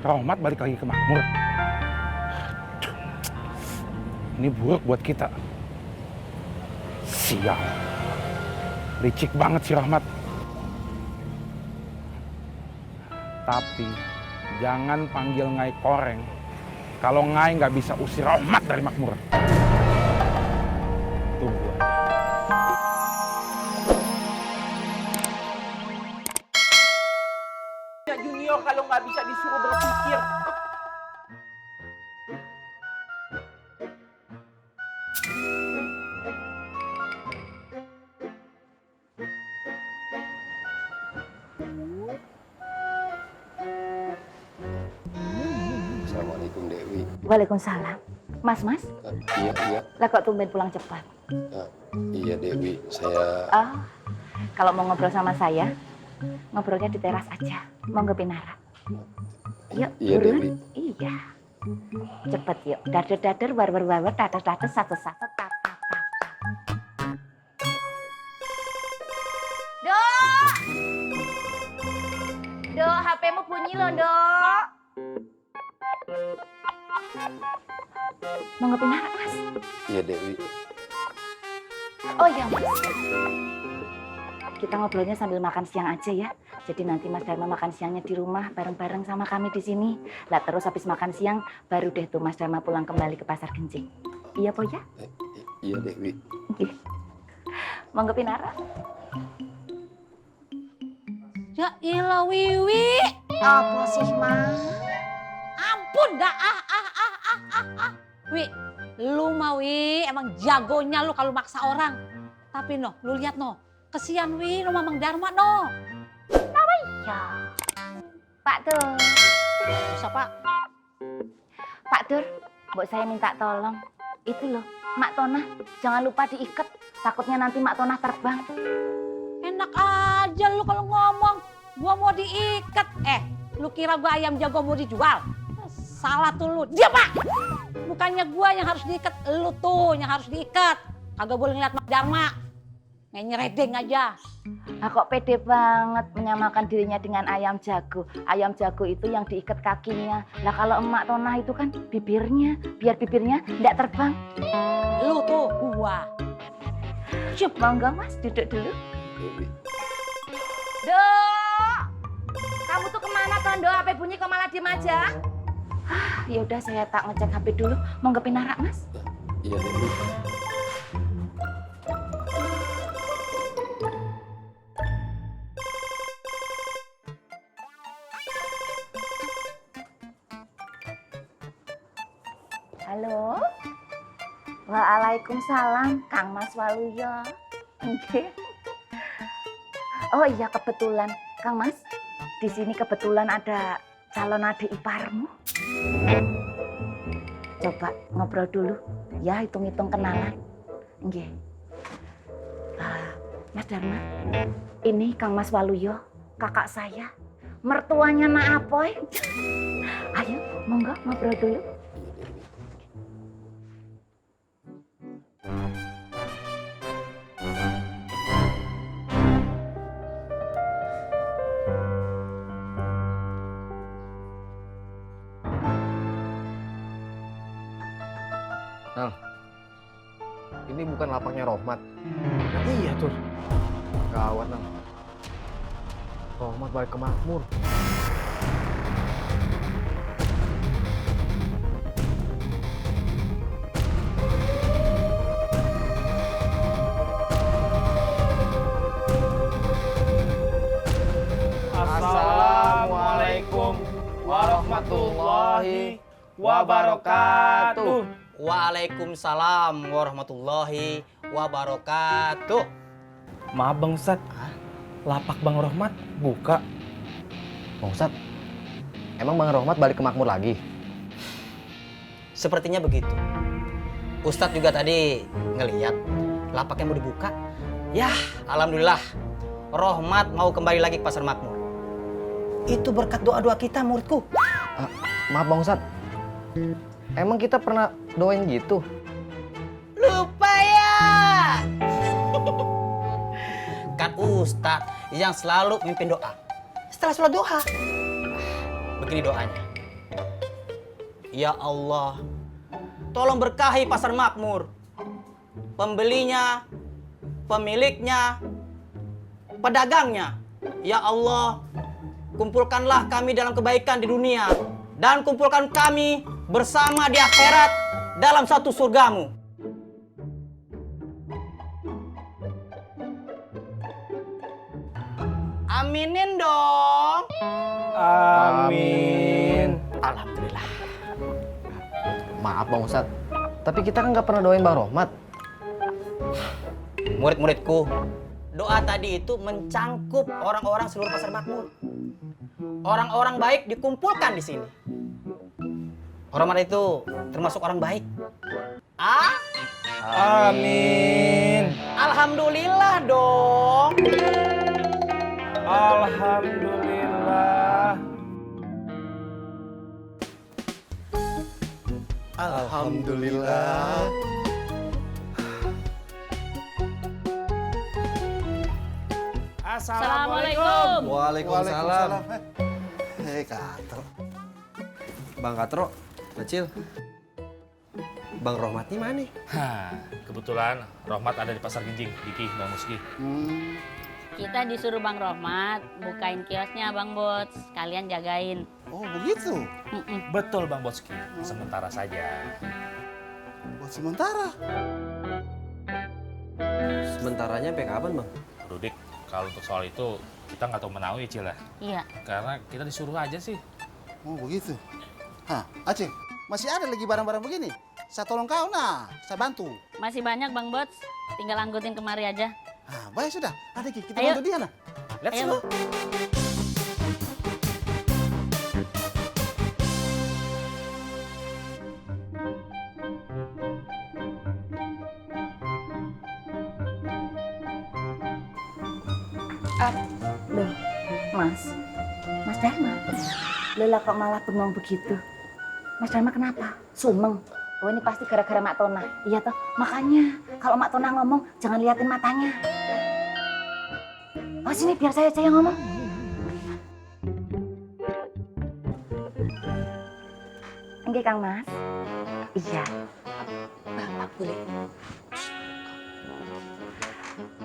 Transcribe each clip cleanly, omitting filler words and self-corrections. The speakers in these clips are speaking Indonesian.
Rohmat balik lagi ke Makmur. Ini buruk buat kita. Sial. Licik banget si Rohmat. Tapi jangan panggil Ngai Koreng kalau Ngai nggak bisa usir Rohmat dari Makmur. Tunggu aja. Ya Junior kalau nggak bisa disuruh berpikir. Assalamualaikum Dewi. Waalaikumsalam. Mas. Iya. Lah kok tumben pulang cepat? Iya Dewi, saya... Oh, kalau mau ngobrol sama saya, ngobrolnya di teras aja. Monggo Pinara. Yuk, Iya buruan. Dewi. Iya. Cepet yuk. Dader, war, dader, satu, tap. Dok, HP-mu bunyi loh, Dok. Monggo Pinara, Mas. Iya Dewi. Oh iya, Mas. Kita ngobrolnya sambil makan siang aja ya. Jadi nanti Mas Dharma makan siangnya di rumah bareng-bareng sama kami di sini. Lah terus habis makan siang baru deh tuh Mas Dharma pulang kembali ke Pasar Genjing. Iya, Po ya? Iya Dewi. Monggo Pinara. Ya ilah Wiwi. Apa sih, Mas? Ampun dah Wi, lu mah Wi emang jagonya lu kalau maksa orang. Tapi noh, lu lihat noh, kesian Wi lu Mamang Dharma noh. Ya. Pak Dur. Bisa Pak? Pak Dur, mbok saya minta tolong. Itu loh, Mak Tonah, jangan lupa diikat. Takutnya nanti Mak Tonah terbang. Enak aja lu kalau ngomong. Gua mau diikat. Lu kira gua ayam jago mau dijual? Salah tuh lu. Dia Pak! Bukannya gua yang harus diikat, lu tuh yang harus diikat. Kagak boleh ngeliat Mak Dharma. Nyeredeng aja. Nah, kok pede banget menyamakan dirinya dengan ayam jago. Ayam jago itu yang diikat kakinya. Lah kalau Emak Tonah itu kan bibirnya. Biar bibirnya tidak terbang. Lu tuh gua. Cup, monggo Mas, duduk dulu. Dewi. Dok! Kamu tuh kemana Tondo? HP bunyi kok malah diem aja? Ya udah saya tak ngecek HP dulu. Monggo Pinara, Mas. Iya Dewi. Halo. Waalaikumsalam, Kang Mas Waluyo. Oke. Oh iya kebetulan, Kang Mas. Di sini kebetulan ada calon adik iparmu. Coba ngobrol dulu, ya hitung-hitung kenalan. Nggih. Mas Dharma, ini Kang Mas Waluyo, kakak saya. Mertuanya Nak Apoy. Ayo, monggo ngobrol dulu. Nal, ini bukan lapaknya Rohmat. Iya tuh. Gawat, Nal. Rohmat balik ke Makmur. Assalamualaikum warahmatullahi wabarakatuh. Waalaikumsalam warahmatullahi wabarakatuh. Maaf Bang Ustad, lapak Bang Rohmat buka. Bang Ustad, emang Bang Rohmat balik ke Makmur lagi? Sepertinya begitu. Ustadz juga tadi ngeliat lapaknya mau dibuka. Yah, alhamdulillah. Rohmat mau kembali lagi ke Pasar Makmur. Itu berkat doa-doa kita, muridku. Maaf Bang Ustad, emang kita pernah doain gitu? Lupa ya. Kan Ustadz yang selalu mimpin doa setelah sholat duha. Begini doanya. Ya Allah, tolong berkahi Pasar Makmur. Pembelinya, pemiliknya, pedagangnya. Ya Allah, kumpulkanlah kami dalam kebaikan di dunia dan kumpulkan kami bersama di akhirat dalam satu surgamu. Aminin dong. Amin. Alhamdulillah. Maaf Bang Ustadz, tapi kita kan nggak pernah doain Bang Rohmat. Murid-muridku, doa tadi itu mencangkup orang-orang seluruh Pasar Makmur. Orang-orang baik dikumpulkan di sini. Rohmat itu termasuk orang baik. Ah, Amin. alhamdulillah dong. Alhamdulillah. Alhamdulillah. Assalamualaikum. Waalaikumsalam. Hei Katro. Bang Katro, kecil. Bang Rohmat ini mana? Hah, kebetulan Rohmat ada di Pasar Genjing, Diki, Bang Muski. Kita disuruh Bang Rohmat bukain kiosnya Bang Bot, kalian jagain. Oh begitu. Betul Bang Boski, sementara saja. Buat sementara. Sementaranya sampai kapan Bang? Aduh Dik, kalau untuk soal itu kita nggak tahu menahu ya Cil ya. Iya. Karena kita disuruh aja sih. Oh begitu. Hah, Aceh, masih ada lagi barang-barang begini? Saya tolong kau nah, saya bantu. Masih banyak Bang Bot, tinggal anggutin kemari aja. Ah, baik sudah. Ada kita Ayo. bantu dia nah. Let's Ayo, go. Bang. Loh, Mas Dharma. Lola kok malah bengong begitu? Mas Dharma kenapa? Sumeng. Oh ini pasti gara-gara Mak Tona. Iya toh, makanya kalau Mak Tona ngomong jangan liatin matanya. Oh sini biar saya aja yang ngomong. Enggak Kang Mas. Iya. Bapak boleh.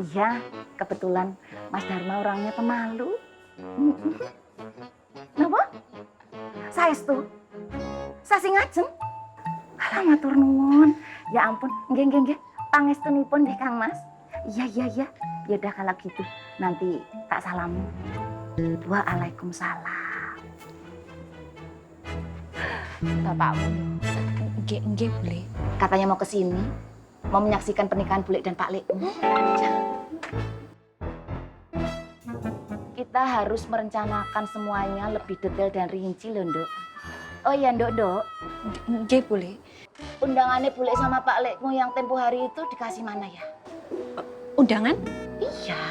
Iya, kebetulan Mas Dharma orangnya pemalu. Napa? Saestu. Sasi ngajeng. Alah matur nuwun. Ya ampun, nggih. Pangestunipun nggih Kang Mas. Iya. Ya udah kalau gitu nanti tak salamu. Waalaikumsalam. Bapakmu. Nggih boleh. Katanya mau ke sini, mau menyaksikan pernikahan Bule dan Pak Lekmu. Kita harus merencanakan semuanya lebih detail dan rinci loh, Nduk. Oh iya, Nduk. Nggih, boleh. Undangannya Bule sama Pak Lekmu yang tempo hari itu dikasih mana ya? Undangan? Iya.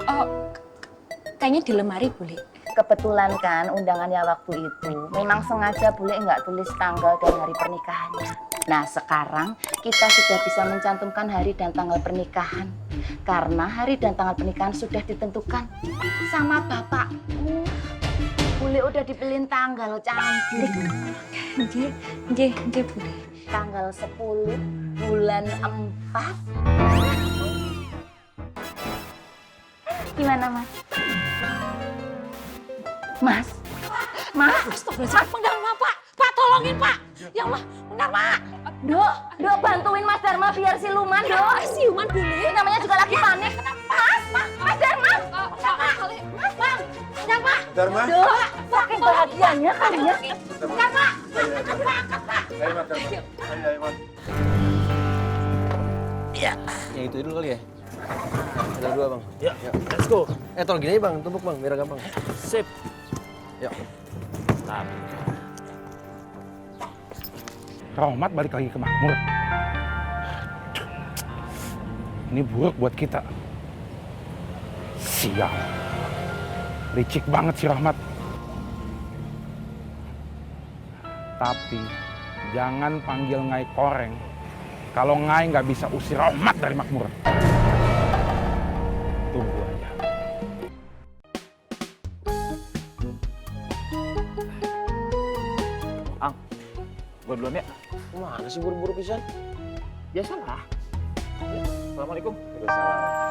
Oh, kayaknya di lemari, Bule. Kebetulan kan undangannya waktu itu memang sengaja Bule nggak tulis tanggal dan hari pernikahannya. Nah sekarang kita sudah bisa mencantumkan hari dan tanggal pernikahan. Karena hari dan tanggal pernikahan sudah ditentukan sama bapakmu. Bule udah dipilihin tanggal cantik. Nggih, Bule. Tanggal 10 bulan 4. Gimana Mas? Mas. Astagfirullahaladzim, Bang Dharma, Pak. Pak, tolongin, Pak. Ya Allah, Bang Dharma. Dok, bantuin Mas Dharma biar siluman, Dok. Kenapa siuman, Bule? Namanya juga lagi panik. Mas Dharma. Dharma. Dok, saking bahagianya kalian. Dharma. Yang itu dulu kali ya? Ada dua Bang. Ya, let's go. Tolong gini Bang, tumpuk Bang, biar gampang. Sip. Yuk. Nah, Rohmat balik lagi ke Makmur. Ini buruk buat kita. Sial. Licik banget si Rohmat. Tapi jangan panggil Ngai Koreng kalau Ngai nggak bisa usir Rohmat dari Makmur. Tunggu aja. Gua duluan ya. Mana sih buru-buru pisan? Biasalah. Assalamualaikum. Waalaikumsalam.